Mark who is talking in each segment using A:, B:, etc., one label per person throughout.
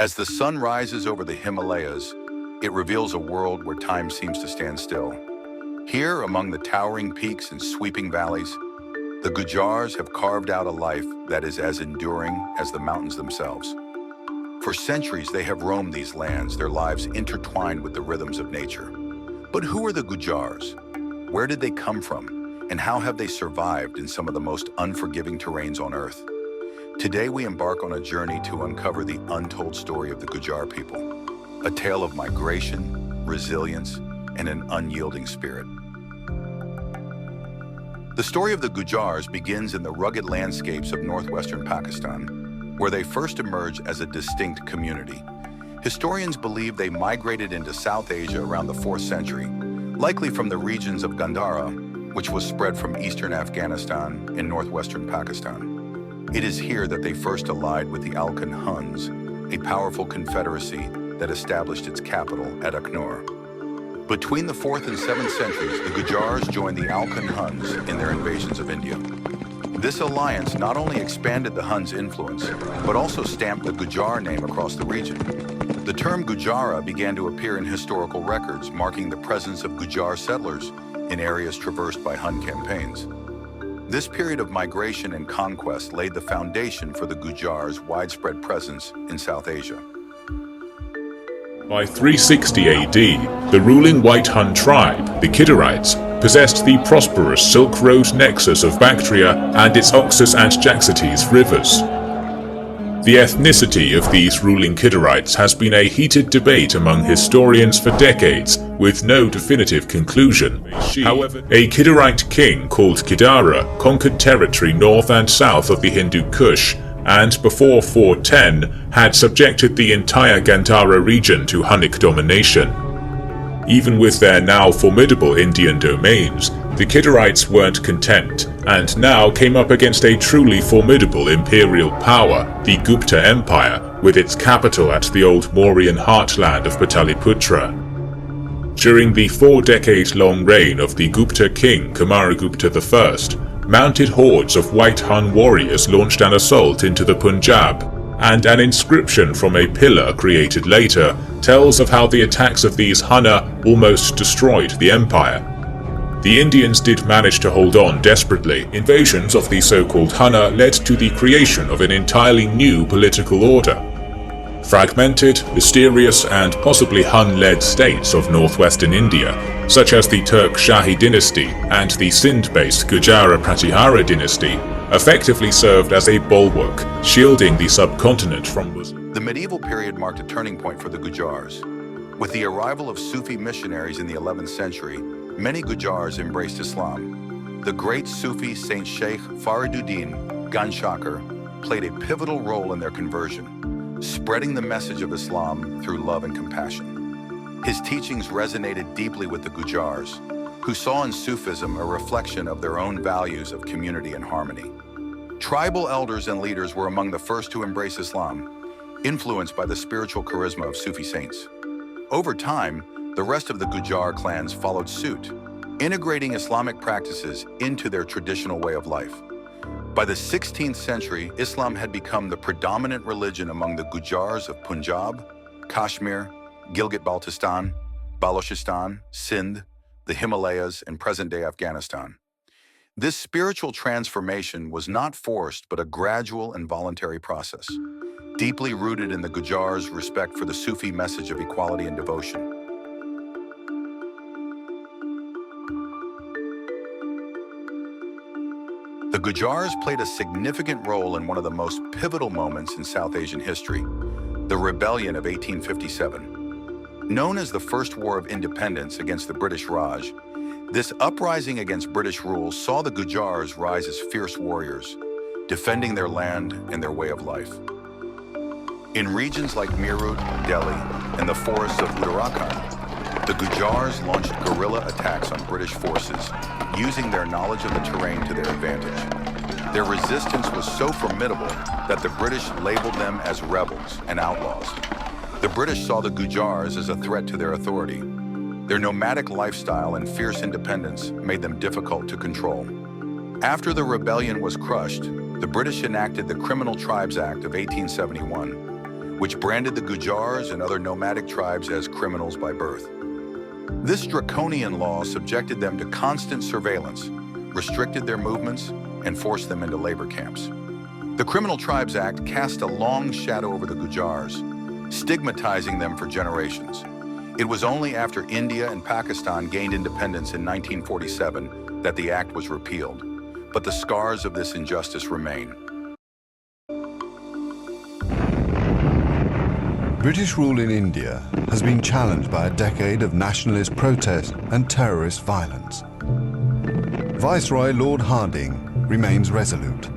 A: As the sun rises over the Himalayas, it reveals a world where time seems to stand still. Here, among the towering peaks and sweeping valleys, the Gujjars have carved out a life that is as enduring as the mountains themselves. For centuries, they have roamed these lands, their lives intertwined with the rhythms of nature. But who are the Gujjars? Where did they come from? And how have they survived in some of the most unforgiving terrains on Earth? Today, we embark on a journey to uncover the untold story of the Gujjar people, a tale of migration, resilience, and an unyielding spirit. The story of the Gujjars begins in the rugged landscapes of northwestern Pakistan, where they first emerged as a distinct community. Historians believe they migrated into South Asia around the 4th century, likely from the regions of Gandhara, which was spread from eastern Afghanistan and northwestern Pakistan. It is here that they first allied with the Alkan Huns, a powerful confederacy that established its capital at Aknur. Between the 4th and 7th centuries, the Gujjars joined the Alkan Huns in their invasions of India. This alliance not only expanded the Huns' influence, but also stamped the Gujjar name across the region. The term Gujjara began to appear in historical records, marking the presence of Gujjar settlers in areas traversed by Hun campaigns. This period of migration and conquest laid the foundation for the Gujjars' widespread presence in South Asia.
B: By 360 AD, the ruling White Hun tribe, the Kidarites, possessed the prosperous Silk Road nexus of Bactria and its Oxus and Jaxartes rivers. The ethnicity of these ruling Kidarites has been a heated debate among historians for decades, with no definitive conclusion. However, a Kidarite king called Kidara conquered territory north and south of the Hindu Kush, and before 410 had subjected the entire Gandhara region to Hunnic domination. Even with their now formidable Indian domains, the Kidarites weren't content, and now came up against a truly formidable imperial power, the Gupta Empire, with its capital at the old Mauryan heartland of Pataliputra. During the 4-decade-long reign of the Gupta king Kumaragupta I, mounted hordes of White Hun warriors launched an assault into the Punjab, and an inscription from a pillar created later tells of how the attacks of these Hunna almost destroyed the empire. The Indians did manage to hold on desperately. Invasions of the so-called Hunna led to the creation of an entirely new political order. Fragmented, mysterious, and possibly Hun-led states of northwestern India, such as the Turk Shahi dynasty and the Sindh-based Gujjara Pratihara dynasty, effectively served as a bulwark, shielding the subcontinent from Muslims.
A: The medieval period marked a turning point for the Gujjars. With the arrival of Sufi missionaries in the 11th century, many Gujjars embraced Islam. The great Sufi Saint Sheikh Fariduddin Ganshakar played a pivotal role in their conversion, spreading the message of Islam through love and compassion. His teachings resonated deeply with the Gujjars, who saw in Sufism a reflection of their own values of community and harmony. Tribal elders and leaders were among the first to embrace Islam, influenced by the spiritual charisma of Sufi saints. Over time, the rest of the Gujjar clans followed suit, integrating Islamic practices into their traditional way of life. By the 16th century, Islam had become the predominant religion among the Gujjars of Punjab, Kashmir, Gilgit-Baltistan, Baluchistan, Sindh, the Himalayas, and present-day Afghanistan. This spiritual transformation was not forced but a gradual and voluntary process, deeply rooted in the Gujjars' respect for the Sufi message of equality and devotion. The Gujjars played a significant role in one of the most pivotal moments in South Asian history, the Rebellion of 1857. Known as the First War of Independence against the British Raj, this uprising against British rule saw the Gujjars rise as fierce warriors, defending their land and their way of life. In regions like Meerut, Delhi, and the forests of Uttarakhand, the Gujjars launched guerrilla attacks on British forces, using their knowledge of the terrain to their advantage. Their resistance was so formidable that the British labeled them as rebels and outlaws. The British saw the Gujjars as a threat to their authority. Their nomadic lifestyle and fierce independence made them difficult to control. After the rebellion was crushed, the British enacted the Criminal Tribes Act of 1871, which branded the Gujjars and other nomadic tribes as criminals by birth. This draconian law subjected them to constant surveillance, restricted their movements, and forced them into labor camps. The Criminal Tribes Act cast a long shadow over the Gujjars, stigmatizing them for generations. It was only after India and Pakistan gained independence in 1947 that the act was repealed, but the scars of this injustice remain.
C: British rule in India has been challenged by a decade of nationalist protest and terrorist violence. Viceroy Lord Hardinge remains resolute.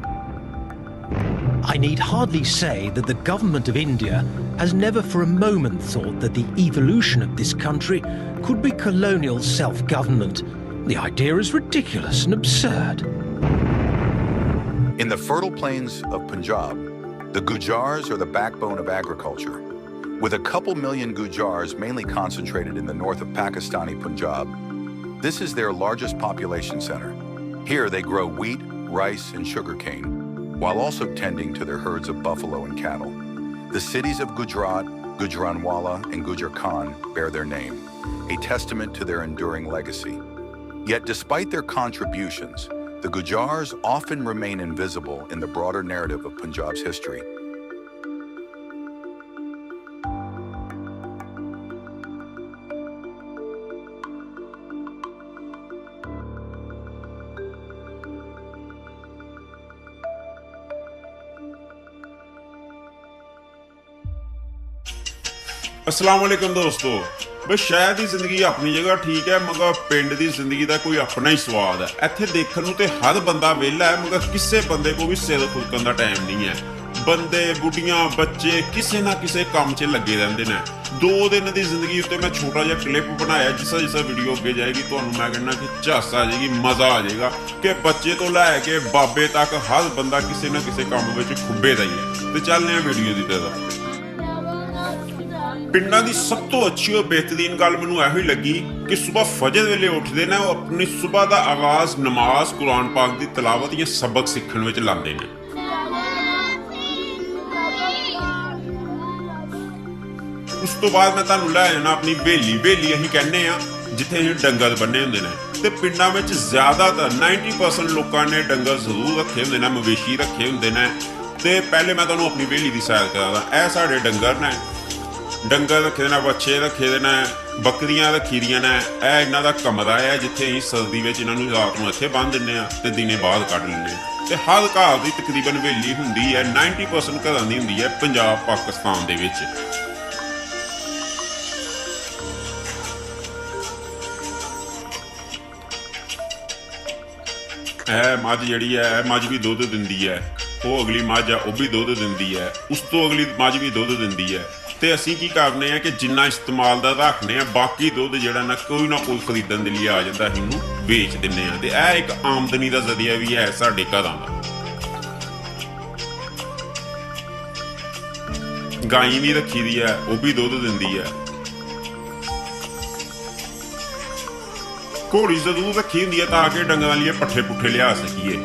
D: I need hardly say that the government of India has never for a moment thought that the evolution of this country could be colonial self-government. The idea is ridiculous and absurd.
A: In the fertile plains of Punjab, the Gujjars are the backbone of agriculture. With a couple million Gujjars mainly concentrated in the north of Pakistani Punjab, this is their largest population center. Here they grow wheat, rice, and sugarcane, while also tending to their herds of buffalo and cattle. The cities of Gujarat, Gujranwala, and Gujjar Khan bear their name, a testament to their enduring legacy. Yet despite their contributions, the Gujjars often remain invisible in the broader narrative of Punjab's history.
E: अस्सलाम वालेकुम दोस्तों। बस शहर की जिंदगी अपनी जगह ठीक है, मगर पिंड की जिंदगी का कोई अपना ही स्वाद है। इत्थे देखण नूं ते हर बंदा वेला है, मगर किसी बंदे को भी सिर फुकण का टाइम नहीं है। बंदे बुढ़ियां बच्चे किसी ना किसी काम च लगे रहंदे ने। 2 दिन की जिंदगी उत्ते मैं छोटा जिहा क्लिप बनाया, जिसा जिसा वीडियो अगे जाएगी तुहानूं मैं कहना कि झस आ जाएगी, मज़ा आ जाएगा कि बच्चे तो लैके बाबे तक हर बंदा किसी ना किसी काम में खुब्बे दा ही है। तो चलने आ वीडियो की तरफ। पिंडां दी सब तो अच्छी और बेहतरीन गल मैनूं इहो लगी कि सुबह फजर वेले उठदे ने, वो अपनी सुबह दा आगाज़ नमाज कुरान पाक दी तलावत या सबक सीखण विच लांदे ने। उस तो बाद मैं तुहानूं लै जाना अपनी हवेली असीं कहने आ, जिथे असीं डंगर बन्ने हुंदे ने। ते पिंडां विच ज़्यादातर 90% लोकां ने डंगर जरूर रखे हुंदे ने, मवेशी रखे हुंदे ने। ते पहले मैं तुहानूं अपनी हवेली दी सैर करादा। इह साडे डंगर ने, डंगर रखे दे ने, बच्चे रखे दे ने, बकरियां रखी दियां ने। यह इन्हां दा कमरा है जिथे असीं सर्दी विच इन्हां नूं रात नूं इत्थे बन्ह दिंदे आ ते दिने बाहर कढ लैंदे आ। ते हर घर दी तकरीबन हवेली हुंदी है, 90% घरां दी हुंदी है पंजाब पाकिस्तान दे विच। मझ जिहड़ी है, मझ भी दुध दिंदी है। वो अगली मझ है, वो भी दुध दिंदी है। उस तो अगली मझ भी दुध दिंदी है। तो असीं की करने हैं कि जिन्ना इस्तेमाल दा रखने हैं, बाकी दुध जिहड़ा ना कोई खरीदण दे लिए आ जांदा, असीं उहनूं बेच दिंने आ। ते यह एक आमदनी दा जरिया भी है साडे घरां दा। गाई भी रखी दी है, वो भी दुध दिंदी है। घोड़ी जरूर रखी हुंदी है ताकि डंगरां लिए पट्ठे पुट्ठे लिया सकीए।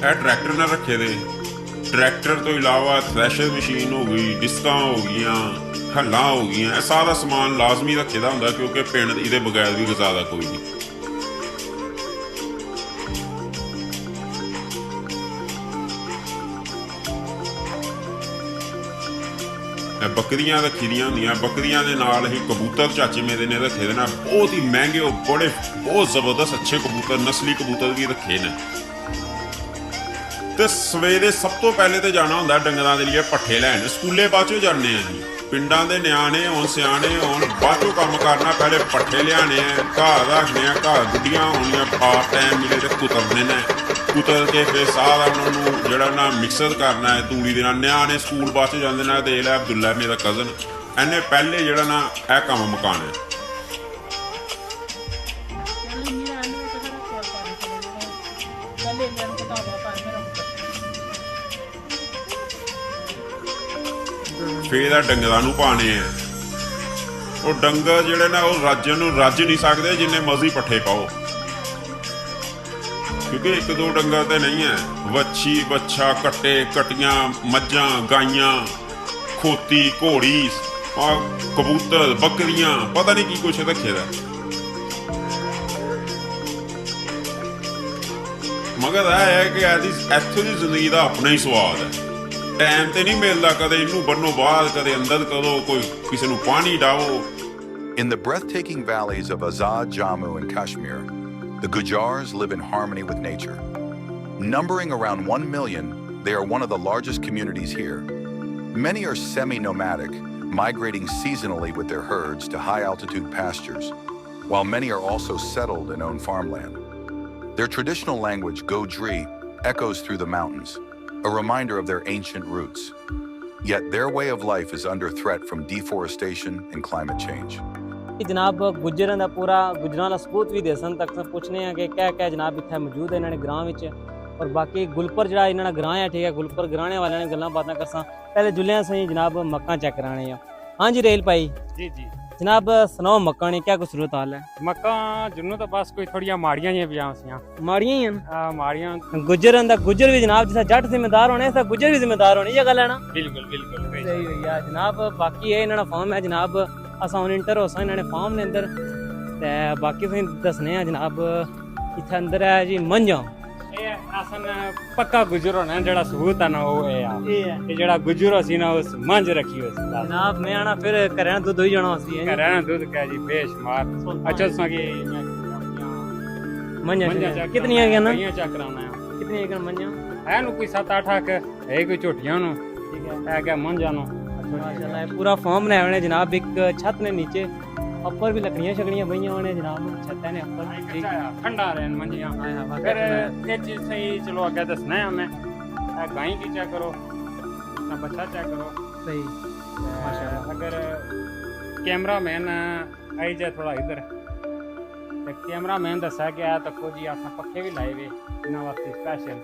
E: यह ट्रैक्टर ने रखे दे। ट्रैक्टर तो इलावा थ्रैशर मशीन हो गई, डिस्कां हो गईयां, हल्लां हो गईयां, यह सारा समान लाजमी रखे दा हुंदा क्योंकि पिंड इहदे बगैर भी गुजारा कोई नहीं। बकरियां रखी दियां होंदियां। बकरियां दे नाल ही कबूतर चाचे मेरे ने रखे दे ने, बहुत ही महंगे और बहुत जबरदस्त अच्छे कबूतर, नस्ली कबूतर भी रखे ने। ते सवेरे सब तो पहले तो जाना होंदा डंगरां दे लिए पट्ठे लैण। स्कूले बाद चों जाने आ जी। पिंडां दे न्याणे होण सियाणे होण, बाद चों कम्म करना, पहले पट्ठे लियाने आ, घाह रखने आ, घाह गुड्डियां होणियां, पार टाइम मिले ते कुतरने ने। कुतर के फिर सारा उन्होंने जिहड़ा ना मिक्सर करना है तूड़ी दे नाल। न्याणे स्कूल बाद च जांदे ने। दे लै अब्दुल्ला मेरा कज़न, इन्हें पहले जिहड़ा ना यह कम्म मुकाना है। फिर डंगरां नूं पाने हैं। वो डंगर जिहड़े ना वो रज नहीं सकदे जिन्ने मर्जी पट्ठे पाओ। ਕਿਉਂਕਿ ਇੱਕ ਦੋ ਡੰਗਰ ਤੇ ਨਹੀਂ ਹੈ, ਵੱਛੀ ਬੱਛਾ ਕੱਟੇ ਕਟੀਆਂ ਮੱਝਾਂ ਗਾਈਆਂ ਖੋਤੀ ਘੋੜੀ ਕਬੂਤਰ ਬੱਕਰੀਆਂ ਪਤਾ ਨਹੀਂ ਕੀ ਕੁਛ ਰੱਖੇ ਦਾ। ਮਗਰ ਇਹ ਹੈ ਕਿ ਇੱਥੋਂ ਦੀ ਜ਼ਿੰਦਗੀ ਦਾ ਆਪਣਾ ਹੀ ਸਵਾਦ ਹੈ। ਟਾਈਮ ਤੇ ਨਹੀਂ ਮਿਲਦਾ, ਕਦੇ ਇਹਨੂੰ ਬੰਨੋ ਬਾਹਰ ਕਦੇ ਅੰਦਰ ਕਰੋ, ਕੋਈ ਕਿਸੇ ਨੂੰ ਪਾਣੀ ਡਾਵੋ।
A: In the breathtaking valleys of Azad, Jammu, and Kashmir, the Gujjars live in harmony with nature. Numbering around 1 million, they are one of the largest communities here. Many are semi-nomadic, migrating seasonally with their herds to high-altitude pastures, while many are also settled and own farmland. Their traditional language, Gojri, echoes through the mountains, a reminder of their ancient roots. Yet their way of life is under threat from deforestation and climate change.
F: जनाब गुज्जरां दा पूरा गुज्जरां दा सबूत भी देसन तक पुछने हैं कि क्या क्या जनाब इत्थे मौजूद है इन्होंने ग्रां विच। और बाकी गुलपर जड़ा इन्होंने ग्रां है, ठीक है, गुलपर ग्राने वाले ने गल्लां बातां करसां। पहले जुलियां सही जनाब मक्कां चेक कराने हैं। हाँ जी रेल भाई
G: जी जी
F: जनाब सुनाओ मक्कां ने क्या कुछ सूरत हाल है?
G: मक्कां जुन्नू तो बस कोई थोड़ियां माड़ियां जिहियां पियां सियां।
F: माड़ियां ही हैं
G: माड़ियां।
F: गुज्जरां दा गुज्जर भी जनाब जिस जट जिम्मेदार होने ऐसा गुज्जर भी जिम्मेदार होने, ये गल है ना?
G: बिल्कुल बिल्कुल
F: सही भैया जनाब। बाकी ये इन्होंने फार्म है जनाब, असां हुण इंटर होसां इन्होंने फार्म ने अंदर ते बाकी तुसीं दसने हैं जनाब इत्थे अंदर है जी मंझां।
G: असन पक्का गुजर होना जेड़ा सबूत है ना वो है जेड़ा गुजर सी ना उस मंझ रखी हो
F: जनाब। मैं आना फिर घरें दूध होई जाना सी
G: घरें दूध क्या जी बेशुमार। अच्छा तुसां की
F: मंझां कितनियां गया ना
G: चेक कराना है?
F: कितनी गया मंझां
G: है नु कोई 7-8 है कोई झोटियां नु, ठीक है क्या मंझां नु।
F: माशाल्लाह पूरा फार्म बनाया हुआ है जनाब। एक छत ने नीचे ऊपर भी लकड़ियां शकड़ियां बनियां हुई हैं जनाब, छत ने ऊपर
G: ठंडा रहे मंझियां। फिर ये चीज सही चलो आगे दसना है हमें। गाय की चेक करो ना बच्चा चेक करो
F: सही माशाल्लाह।
G: अगर कैमरा मैन आई जाए थोड़ा इधर तो कैमरा मैन दसा गया तको जी अस पक्खे भी लाए हुए इन्होंने वास्ते स्पैशल।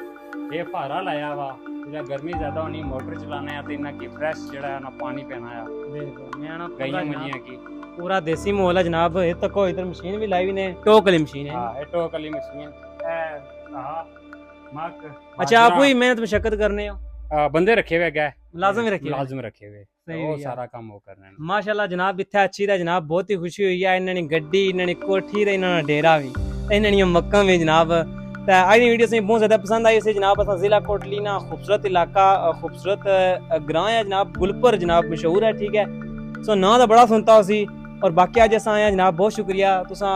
G: ये भारा लाया वा जो गर्मी ज़्यादा होनी मोटर चलाना है तो इन्ना की फ्रैश जड़ा है ना पानी पीना है।
F: बिल्कुल मैं
G: गाइयां मंझियां की
F: पूरा देसी माहौल है जनाब। ये तक इधर मशीन भी लाई हुई ने, टोक वाली मशीन है।
G: हां ये टोक वाली मशीन मक।
F: अच्छा आप ही मेहनत मशक्कत करने हो?
G: बंदे रखे हुए गए
F: लाजम रखे
G: हुए वो सारा काम वो करने हैं।
F: माशाल्लाह जनाब इत्थे अच्छी दा जनाब बहुत ही खुशी हुई है। इन्होंने गड्डी इन्होंने कोठी ते इन्होंने डेरा भी इन्होंने मक्कां भी जनाब। तो आज की वीडियो से बहुत ज़्यादा पसंद आई इसे जनाब। असा जिला कोटलीना खूबसूरत इलाका खूबसूरत ग्रां है जनाब, गुलपर जनाब मशहूर है, ठीक है। सो ना तो बड़ा सुनता उसी और बाकी अज अस आए जनाब। बहुत शुक्रिया तुसा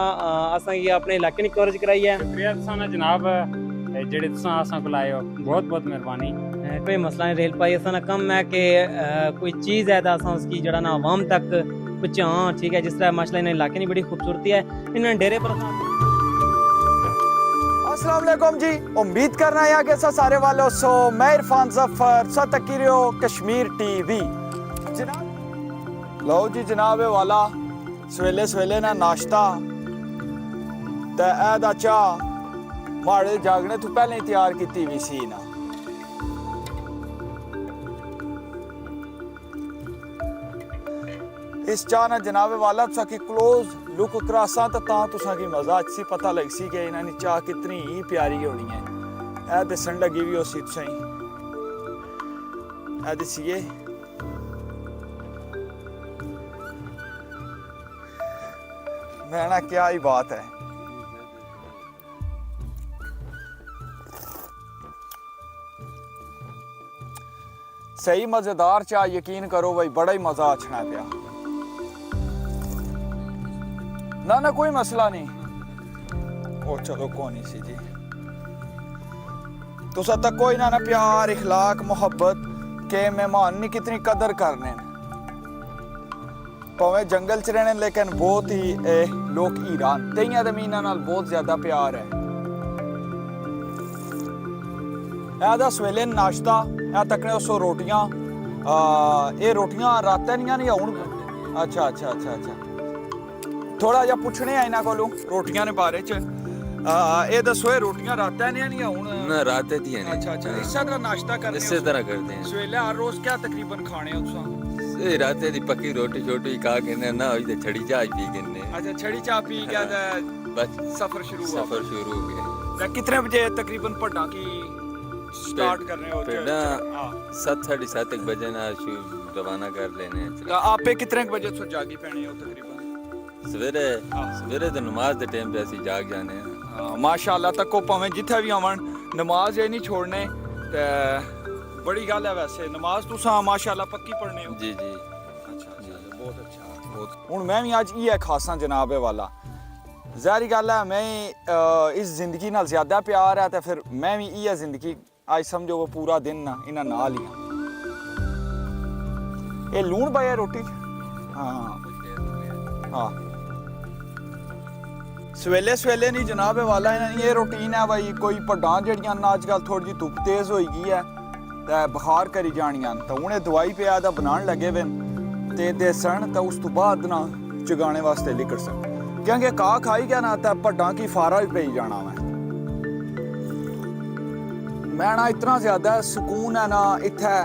F: असा अपने इलाके की कवरेज कराई है।
G: शुक्रिया तुसा जनाब जेड़े तुसा असा को लाए हो, बहुत बहुत मेहरबानी।
F: कोई मसला नहीं रेल पाई असा कम है कि कोई चीज़ है तो असा उसकी जड़ा ना आवाम तक पहुँचा, ठीक है। जिस तरह माशाल्लाह इन इलाके की बड़ी खूबसूरती है। इन्होंने डेरे पर
H: अस्सलाम वालेकुम जी, उम्मीद करना है कि सारे वालों सो मैं इरफान जफर सतकिरियो कश्मीर टीवी जनाब। लो जी जनाब वाला सवेले सवेले ना नाश्ता ते ऐदा चाह माड़े जागने तो पहले ही तैयार की हुई सी ना। इस चाह ना जनाब वाला तुसा की क्लोज लुक करासा तो तुसा की मजा अच्छी पता लग सी कि इन्होंने चाह कितनी ही प्यारी होनी है। ऐ दसन लगी भी उसी तुसाई ऐ दसिए मैं ना क्या ही बात है। सही मजेदार चाह, यकीन करो भाई बड़ा ही मजा आछना पिया। ना ना कोई मसला नहीं, ओ चलो कौन नहीं सी जी। तुसा तक कोई ना प्यार इखलाक मोहब्बत के मेहमान ने कितनी कदर करने भावे जंगल च रहने, लेकिन बहुत ही लोग ईरान तेइयां जमीनां नाल बहुत ज्यादा प्यार है। ऐदा सवेले नाश्ता ऐ तकने सो रोटियां ये रोटियां रातें नहीं हुण। अच्छा अच्छा अच्छा अच्छा थोड़ा जिहा पुछने आ इन्हां कोलों रोटियां दे बारे च। ये दसो ये रोटियां रातें नहीं हुण?
I: ना रातें दी नहीं।
H: अच्छा अच्छा इस तरह नाश्ता करते
I: इसी तरह करते हैं
H: सवेले हर रोज क्या तकरीबन खाने हो तुसां?
I: रातें दी पक्की रोटी छोटी खा के ना होई ते छड़ी चाय पी के।
H: अच्छा छड़ी चाय पी के बस सफर शुरू
I: हो गया।
H: कितने बजे तकरीबन पढ़ना की स्टार्ट कर रहे हो?
I: पेड़ा 7:30 बजे ना रवाना कर लेने।
H: आप पे कितने बजे तो जागी पैनी हो तकरीबन?
I: सवेरे तो नमाज के टाइम पे ਅਸੀਂ जाग जाने हैं।
H: माशाअल्लाह तको भावें जिथे भी आवन नमाज ये नहीं छोड़ने ते बड़ी गल है। वैसे नमाज तुसा माशाअल्लाह पक्की पढ़ने हो?
I: जी जी।
H: अच्छा बहुत अच्छा बहुत। हुन मैं भी अज ये खासा जनाब वाला ज़ाहिर गल है मैं इस जिंदगी नाल ज़्यादा प्यार है तो फिर मैं भी ये जिंदगी आज समझो वो पूरा दिन ना इन्हां नाल ही ये लूण पाया रोटी। हाँ हाँ सवेले सवेले नहीं जनाब वाला ये रूटीन है भाई। कोई पड्डां जड़ियां अजकल थोड़ी जी धुप्प तेज हो गई है तो बुखार करी जानियां तो उन्हें दवाई पिया दा बनान लगे वे ते देसन तो उस तो बाद ना चगाने वास्ते लिकड़ सन क्योंकि घा खाई गया ना तो पड्डां की फारा भी पई जाना मैं ना इतना ज़्यादा सुकून है ना इत्थे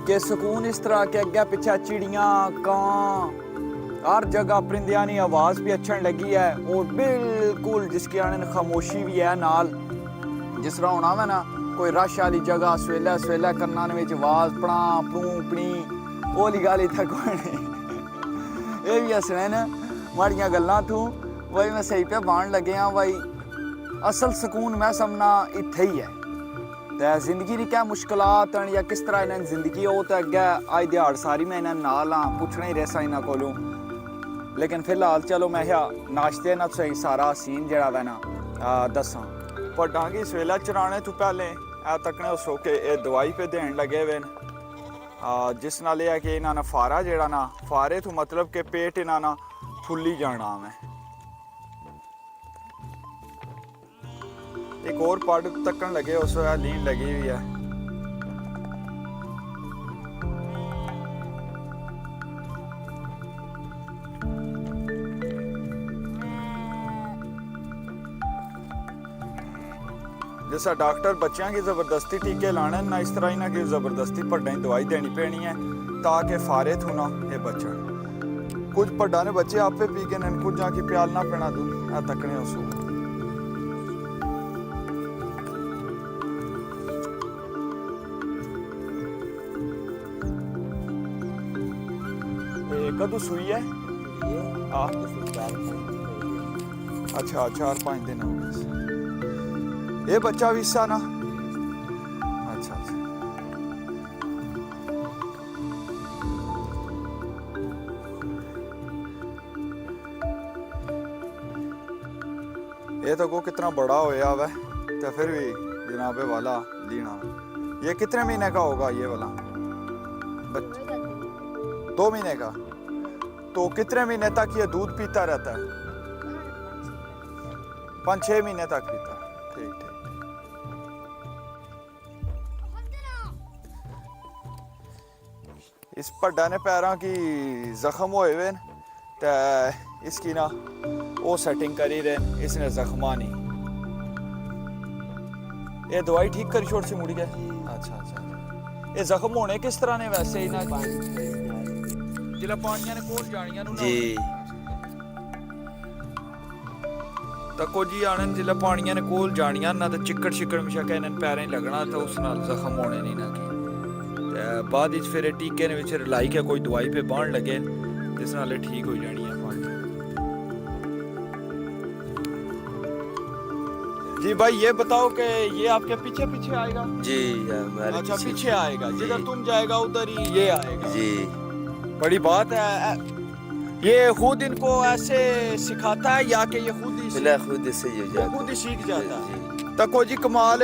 H: कि सुकून इस तरह के अगे पिछे चिड़ियाँ कां हर जगह परिंदियां की आवाज़ भी अच्छन लगी है और बिल्कुल जिसकी आने खामोशी भी है नाल जिस तरह होना वा ना कोई रश वाली जगह सवेला सवेला कन्ना में आवाज़ पड़ा पड़ू पड़ी ओली गल इत्थे कोई नहीं। ये भी हसने न माड़ियां गल्लां तू वही मैं सही पे बाण लगे हाँ भाई असल सुकून मैं समझना इत्थे ही है। तो जिंदगी की क्या मुश्किलात हैं या किस तरह इन्हें जिंदगी हो तो अगे अज दिहाड़ सारी मैं इन्हें नाल हाँ पुछना ही रहा इन्हों को। लेकिन फिलहाल चलो मैं नाश्ते ना सही सारा सीन जड़ा वै ना दसा पड्डां की सवेला चराने तो पहले तकने सो के दवाई पे देन लगे वे जिस नाल यह कि इन्होंने फारा जड़ा ना फारे तो मतलब कि पेट इन्होंने फुल्ली जाना मैं। एक और पड तकन लगे उस लीन लगी हुई है। जैसा डॉक्टर बच्चों की जबरदस्ती टीके लाने ना इस तरह इन्हें की जबरदस्ती पड्डां की दवाई देनी पैनी है ताकि फारे थू ना ये बचन। कुछ पड्डां ने बच्चे आपे पी के न कुछ की प्यालना पैना दूं तकने उसको। कदू सुई है? अच्छा 4-5 दिन हो गए। ये बच्चा भी हिस्सा ना? अच्छा अच्छा ये तो को कितना बड़ा होया हुआ है तो फिर भी जनाबे वाला लीना। ये कितने महीने का होगा ये वाला? 2 महीने का। तो कितने महीने तक ये दूध पीता रहता है? 5-6 महीने तक पीता है। ठीक ठीक। इस पड्डा ने पैरों की जख्म होए हुए तो इसकी ना वो सेटिंग करी रहे इसने जख्मा नहीं ये दवाई ठीक करी छोड़ सी मुड़ गया। अच्छा अच्छा ये जख्म होने किस तरह ने वैसे ही ना जिला पानियां ने कोल जानियां जी तको जी आनन जिला पानियां ने कोल जानियां ना तो चिक्कड़ शिकड़ मिशा के इन्हें पैरें लगना तो उस नाल जख्म होने नहीं ना की बाद इच फिर टीके ने विच लाई के कोई दवाई पे बाण लगे जिस नाल ठीक हो जानी है। जी भाई ये बताओ कि ये आपके पीछे पीछे आएगा? जी अच्छा पीछे आएगा जिधर तुम जाएगा उधर ही ये आएगा जी। बड़ी बात है। ये खुद इनको ऐसे सिखाता है या कि ये खुद ही सीख जाता है? तको जी कमाल।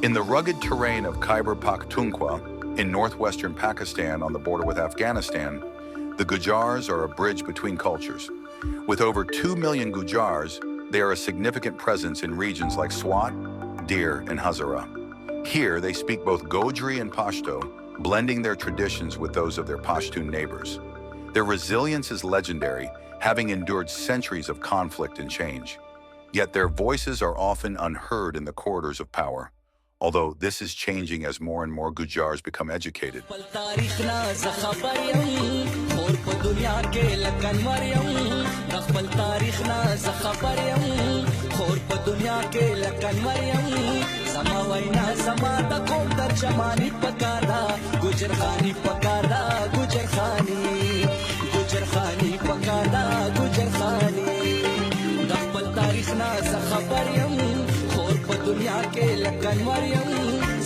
A: In the rugged terrain of Khyber Pakhtunkhwa in northwestern Pakistan on the border with Afghanistan, the Gujjars are a bridge between cultures. With over 2 million Gujjars, they are a significant presence in regions like Swat, Dir, and Hazara. Here, they speak both Gojri and Pashto, blending their traditions with those of their Pashtun neighbors. Their resilience is legendary, having endured centuries of conflict and change. Yet their voices are often unheard in the corridors of power. Although this is changing as more and more Gujjars become educated.
J: خور په دنیا کې لکن مریم زما وینا زما د قوم ترجمانی پکارا گجر خانی پکارا گجر خانی پکارا گجر خانی د خپل تاریخ نه خبر یم خور په دنیا کې لکن مریم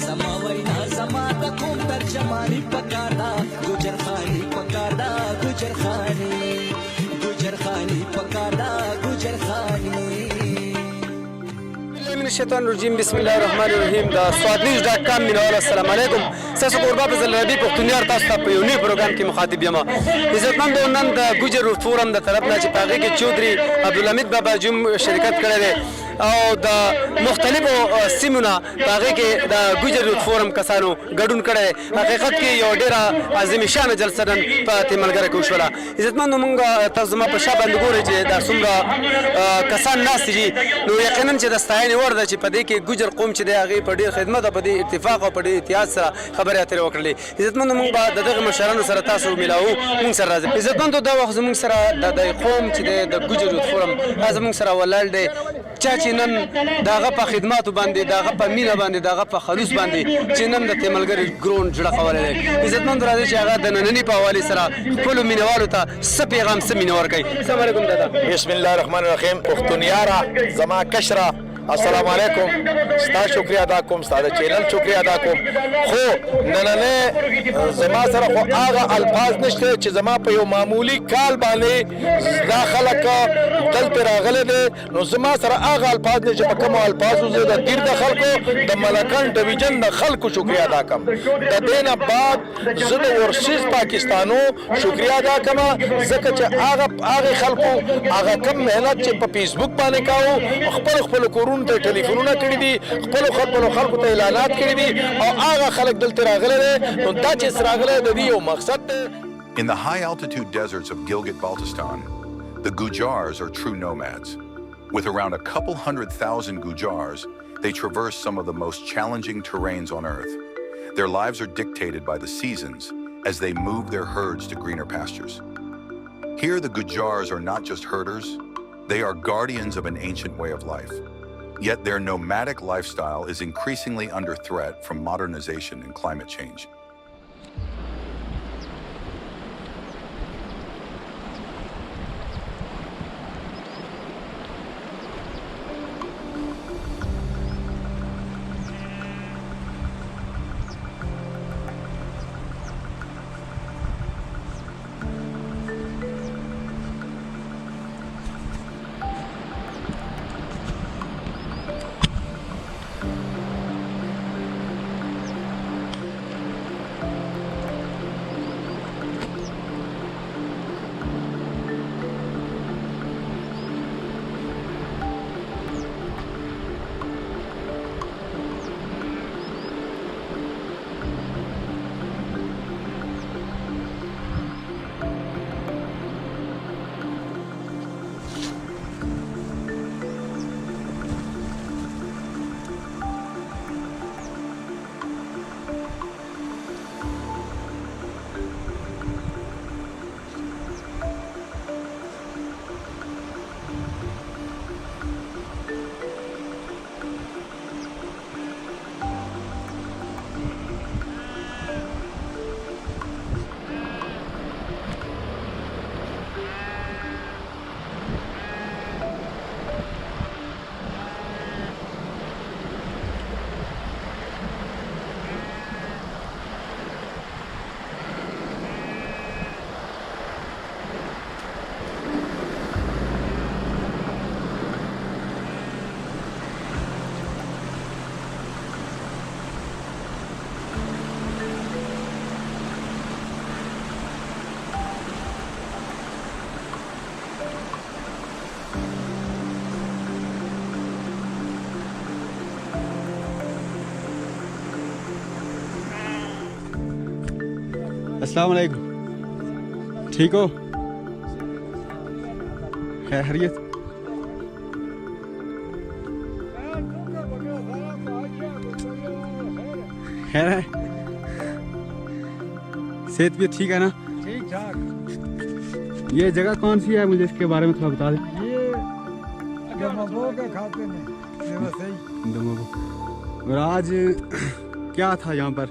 J: زما وینا زما د قوم ترجمانی پکارا گجر خانی پکارا گجر خانی پکارا گجر خانی
K: من الشیطان الرجیم بسم الله الرحمن الرحیم دا swadnews.com مینوال السلام علیکم تاسو قربا په زلربی پښتونیار تاسو ته په یو نوی پروګرام کې مخاطب یم عزتمندو نن د ګوجر فورم د طرف نه چې پاغي کې چودري عبدالحمید بابا جوم شرکت کړی دی او د مختلفو سیمونه پاغي کې د ګوجر فورم کسانو ګډون کړی حقیقت کې یو ډیره عظیم شان جلسه نن په تیملګره کې وشوله عزتمندو مونږ تاسو ما په شابه ګوري چې دا څومره کسان ناست دي نو یقینا چې د ستاینې ور ده چې په دې کې ګوجر قوم چې دی هغه په ډیر خدمت او په دې اتفاق او په دې اتحاد سره خبرې اترې وکړلې عزتمندو مونږ به دغه مشرانو سره تاسو ملاو مونږ سره راځي عزتمندو دا وخت زموږ سره د قوم چې د ګوجر فورم زموږ سره ولال دی چا چې نن داغه په خدماتو باندې داغه په مینه باندې داغه په خلوص باندې چې نن د تیملګری ګراوند جوړ کولای دی عزتمند راځي چې هغه د نننی په حواله سره خپل مینوالو ته څه پیغام څه مینور کوي السلام علیکم دادا
L: بسم الله الرحمن الرحیم پښتونیارا زما کشرا السلام علیکم ستا شکریہ ادا کوم ستا چینل شکریہ ادا کوم خو نننه زما سره خو هغه الفاظ نشته چې زما په یو معمولی کال باندې دا خلک دلته راغلي دي نو زما سره هغه الفاظ نشته په کوم الفاظو زه د دیر د خلکو د ملکان ډیویژن د خلکو شکریہ ادا کوم د دینه بعد زه د ورسیز پاکستانو شکریہ ادا کوم ځکه چې هغه خلکو هغه کم مهنت چې په فیسبوک باندې کاوه خپل کورونه ته ټلیفونونه کړی دي خپل خلکو ته اعلانات کړی دي او هغه خلک دلته راغلي دي نو دا چې راغلي د دې یو مقصد دی.
A: In the high-altitude deserts of Gilgit-Baltistan, the Gujjars are true nomads. With around a couple 100,000 Gujjars, they traverse some of the most challenging terrains on Earth. Their lives are dictated by the seasons as they move their herds to greener pastures. Here, the Gujjars are not just herders, they are guardians of an ancient way of life. Yet their nomadic lifestyle is increasingly under threat from modernization and climate change.
M: अस्सलाम वालेकुम ठीक हो खैरियत खैर है सेहत भी ठीक है ना
N: ठीक ठाक
M: ये जगह कौन सी है मुझे इसके बारे में थोड़ा बता दें
N: ये दमबो के खाते हैं वैसे ही।
M: दमबो। और आज क्या था यहाँ पर?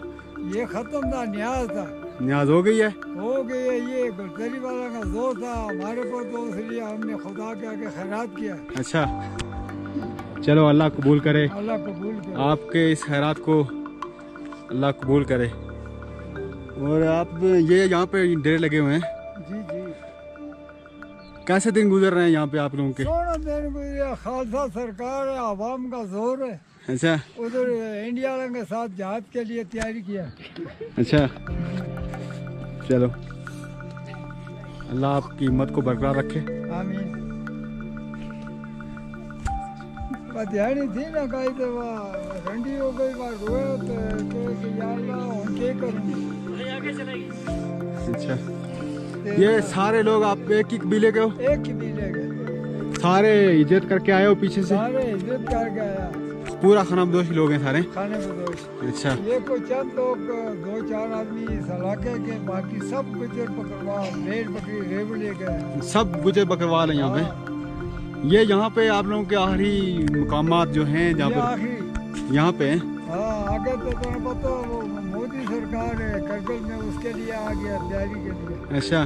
N: ये खत्म था, न्याज था।
M: न्याज हो गई है?
N: हो गई है। ये गुजरी वाला का जोर था हमारे पर, तो इसलिए हमने खुदा के आगे खैरात किया।
M: अच्छा, चलो अल्लाह कबूल करे।
N: अल्लाह कबूल करे।
M: आपके इस खैरात को अल्लाह कबूल करे। और आप ये यहाँ पे डेरे लगे हुए हैं?
N: जी जी।
M: कैसे दिन गुजर रहे हैं यहाँ पे आप लोगों के?
N: सोना दिन गुजरा, खालसा सरकार है, आवाम का जोर है।
M: अच्छा।
N: उधर इंडिया वालों के साथ जहाज के लिए तैयारी किया।
M: अच्छा, चलो अल्लाह आपकी हिम्मत को बरकरार रखे।
N: आमीन। ध्यानी थी ना कहीं तो ठंडी हो गई, रोए तो यार हम क्या करूँगी।
M: अच्छा, ये सारे लोग आप एक ही कबीले के हो?
N: एक कबीले के।
M: सारे इज्जत करके आए हो पीछे से?
N: सारे इज्जत करके आया।
M: पूरा खानाबदोश लोग हैं सारे?
N: खानाबदोश।
M: अच्छा।
N: ये कोई चंद लोग 2-4 आदमी इस इलाके के, बाकी सब गुजर बकरवाल, भेड़ बकरी रेवड़ ले गए।
M: सब गुजर बकरवाल हैं यहाँ पे? ये यहाँ पे आप लोगों के आखिरी मकामात जो हैं जहाँ पे यहाँ पे?
N: हाँ, आगे तो तुम्हें पता वो मोदी सरकार है करगिल में, उसके लिए आ गया तैयारी के लिए।
M: अच्छा,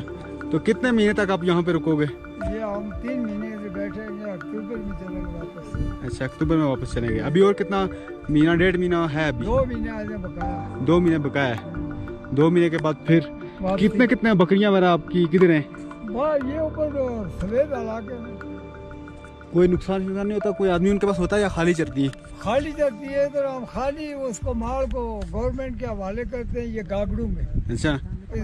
M: तो कितने महीने तक आप यहाँ पे रुकोगे?
N: ये हम 3 महीने से बैठेंगे, अक्टूबर में चलेंगे वापस।
M: अच्छा, अक्टूबर में वापस चलेंगे। अभी और कितना महीना, 1.5 महीना है अभी?
N: 2 महीने आगे बकाया।
M: 2 महीने बकाया है। 2 महीने के बाद फिर कितने बकरियां वगैरह आपकी किधर हैं?
N: ये ऊपर सफेद इलाके में।
M: कोई नुकसान नहीं होता? कोई आदमी उनके पास होता है या खाली चरती है?
N: खाली चरती है, तो हम खाली उसको माल को गवर्नमेंट के हवाले करते हैं, ये गागड़ू में।
M: अच्छा।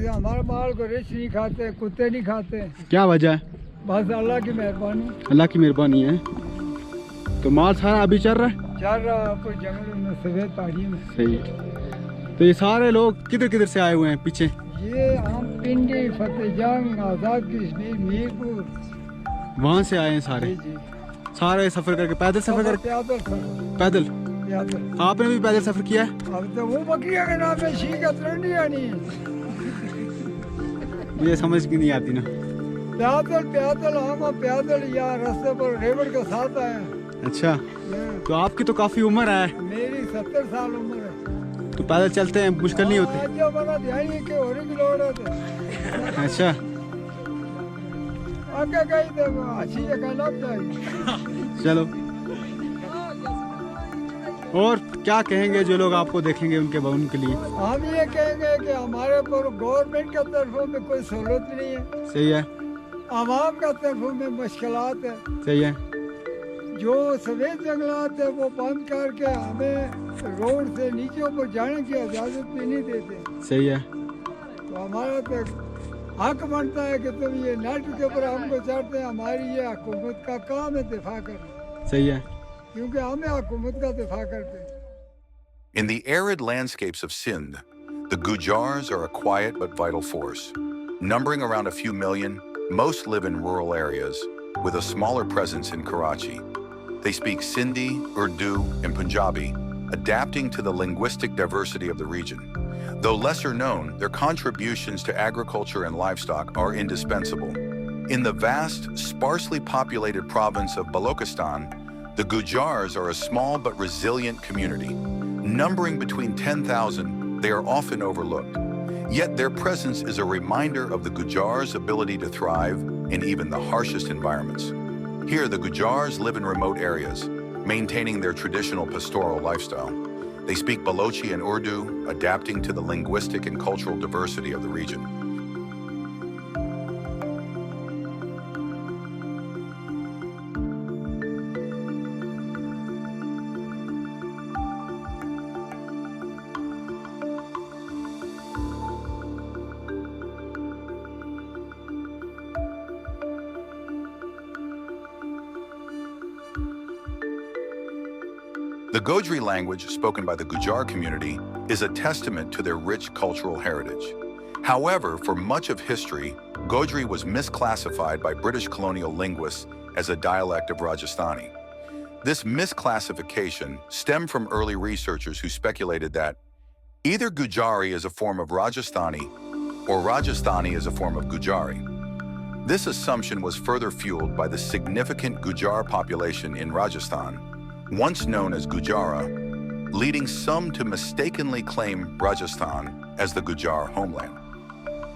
N: हमारे माल को रिच नहीं खाते, कुत्ते नहीं खाते।
M: क्या वजह है?
N: बस अल्लाह की मेहरबानी।
M: अल्लाह की मेहरबानी है। तो माल सारा अभी चल रहा है?
N: चल रहा है ऊपर जंगलों में, सफेद पहाड़ी में।
M: सही। तो ये सारे लोग किधर किधर से आए हुए हैं पीछे?
N: ये हम पिंडी, फतेहजंग, आजाद कश्मीर, मीरपुर,
M: वहाँ से आए हैं सारे? जी। सारे सफर करके, पैदल सफर करके? पैदल। आपने भी पैदल सफर किया है?
N: अब तो वो बकरिया के नाम में शीखत रंडी आनी है।
M: मुझे समझ की नहीं आती ना।
N: पैदल हम पैदल या रास्ते पर रेवड़ के साथ आए।
M: अच्छा, तो आपकी तो काफी उम्र है।
N: मेरी 70 साल उम्र है।
M: तो पैदल चलते हैं, मुश्किल नहीं होती? अच्छा,
N: आगे गई तो अच्छी जगह लग जाएगी।
M: चलो, और क्या कहेंगे जो लोग आपको देखेंगे उनके लिए?
N: हम ये कहेंगे कि हमारे पर गवर्नमेंट की तरफों में कोई सहूलत नहीं है।
M: सही है।
N: आवाम का तरफों में मुश्किलात है।
M: सही है।
N: जो सफेद जंगलात है वो बंद करके हमें रोड से नीचे ऊपर जाने की इजाजत भी नहीं देते।
M: सही है।
N: तो हमारा तो हक बनता है कि तुम ये नेट के ऊपर हमको चढ़ते हैं, हमारी ये हुकूमत का काम है दिफा करना।
M: सही है,
N: क्योंकि हमें हुकूमत का दिफा करते हैं।
A: In the arid landscapes of Sindh, the Gujjars are a quiet but vital force. Numbering around a few million, most live in rural areas, with a smaller presence in Karachi. They speak Sindhi, Urdu, and Punjabi, adapting to the linguistic diversity of the region. Though lesser known, their contributions to agriculture and livestock are indispensable. In the vast, sparsely populated province of Baluchistan, the Gujjars are a small but resilient community. Numbering between 10,000, they are often overlooked. Yet their presence is a reminder of the Gujjars' ability to thrive in even the harshest environments. Here, the Gujjars live in remote areas, maintaining their traditional pastoral lifestyle. They speak Baluchi and Urdu, adapting to the linguistic and cultural diversity of the region. The Gojri language spoken by the Gujjar community is a testament to their rich cultural heritage. However, for much of history, Gojri was misclassified by British colonial linguists as a dialect of Rajasthani. This misclassification stemmed from early researchers who speculated that either Gujari is a form of Rajasthani or Rajasthani is a form of Gujari. This assumption was further fueled by the significant Gujjar population in Rajasthan, once known as Gujjara, leading some to mistakenly claim Rajasthan as the Gujjar homeland.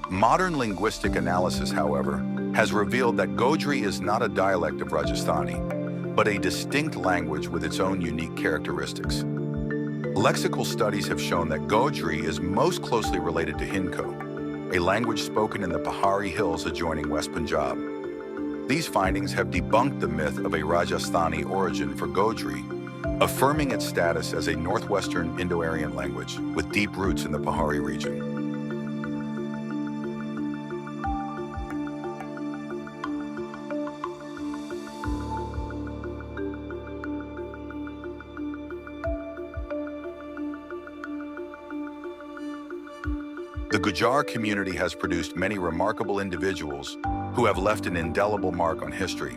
A: Modern linguistic analysis, however, has revealed that Gojri is not a dialect of Rajasthani, but a distinct language with its own unique characteristics. Lexical studies have shown that Gojri is most closely related to Hindko, a language spoken in the Pahari hills adjoining West Punjab. These findings have debunked the myth of a Rajasthani origin for Gojri, affirming its status as a northwestern Indo-Aryan language with deep roots in the Pahari region. The Gujjar community has produced many remarkable individuals who have left an indelible mark on history.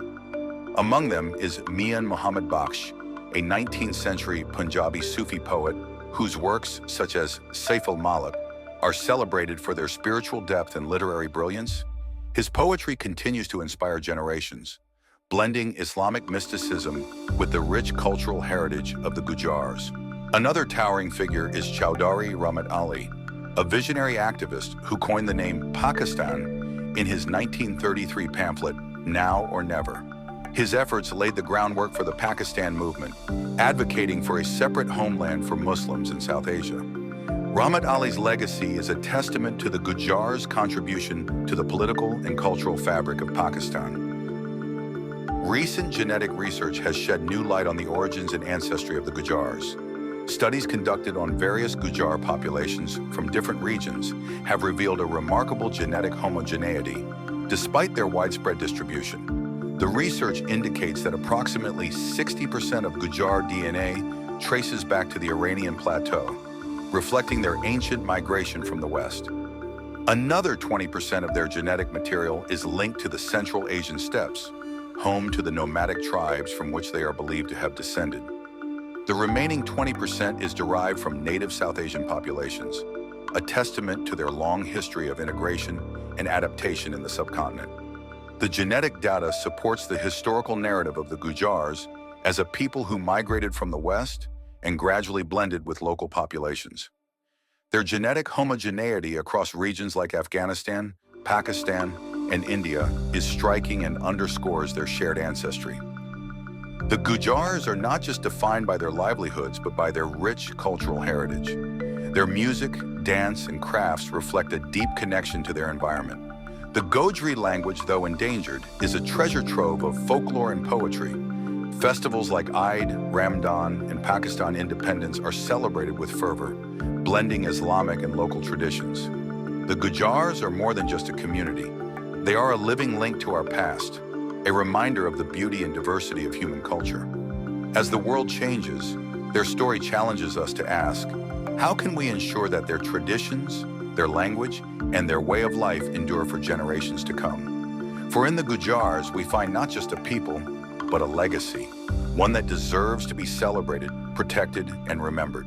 A: Among them is Mian Muhammad Bakhsh, a 19th century Punjabi Sufi poet whose works, such as Saif-ul-Maluk, are celebrated for their spiritual depth and literary brilliance. His poetry continues to inspire generations, blending Islamic mysticism with the rich cultural heritage of the Gujjars. Another towering figure is Chaudhary Rahmat Ali, a visionary activist who coined the name Pakistan in his 1933 pamphlet, Now or Never. His efforts laid the groundwork for the Pakistan movement, advocating for a separate homeland for Muslims in South Asia. Rahmat Ali's legacy is a testament to the Gujjars' contribution to the political and cultural fabric of Pakistan. Recent genetic research has shed new light on the origins and ancestry of the Gujjars. Studies conducted on various Gujjar populations from different regions have revealed a remarkable genetic homogeneity, despite their widespread distribution. The research indicates that approximately 60% of Gujjar DNA traces back to the Iranian plateau, reflecting their ancient migration from the West. Another 20% of their genetic material is linked to the Central Asian steppes, home to the nomadic tribes from which they are believed to have descended. The remaining 20% is derived from native South Asian populations, a testament to their long history of integration and adaptation in the subcontinent. The genetic data supports the historical narrative of the Gujjars as a people who migrated from the West and gradually blended with local populations. Their genetic homogeneity across regions like Afghanistan, Pakistan, and India is striking and underscores their shared ancestry. The Gujjars are not just defined by their livelihoods, but by their rich cultural heritage. Their music, dance, and crafts reflect a deep connection to their environment. The Gojri language, though endangered, is a treasure trove of folklore and poetry. Festivals like Eid, Ramadan, and Pakistan independence are celebrated with fervor, blending Islamic and local traditions. The Gujjars are more than just a community. They are a living link to our past, a reminder of the beauty and diversity of human culture. As the world changes, their story challenges us to ask, how can we ensure that their traditions, their language, and their way of life endure for generations to come? For in the Gujjars, we find not just a people, but a legacy, one that deserves to be celebrated, protected, and remembered.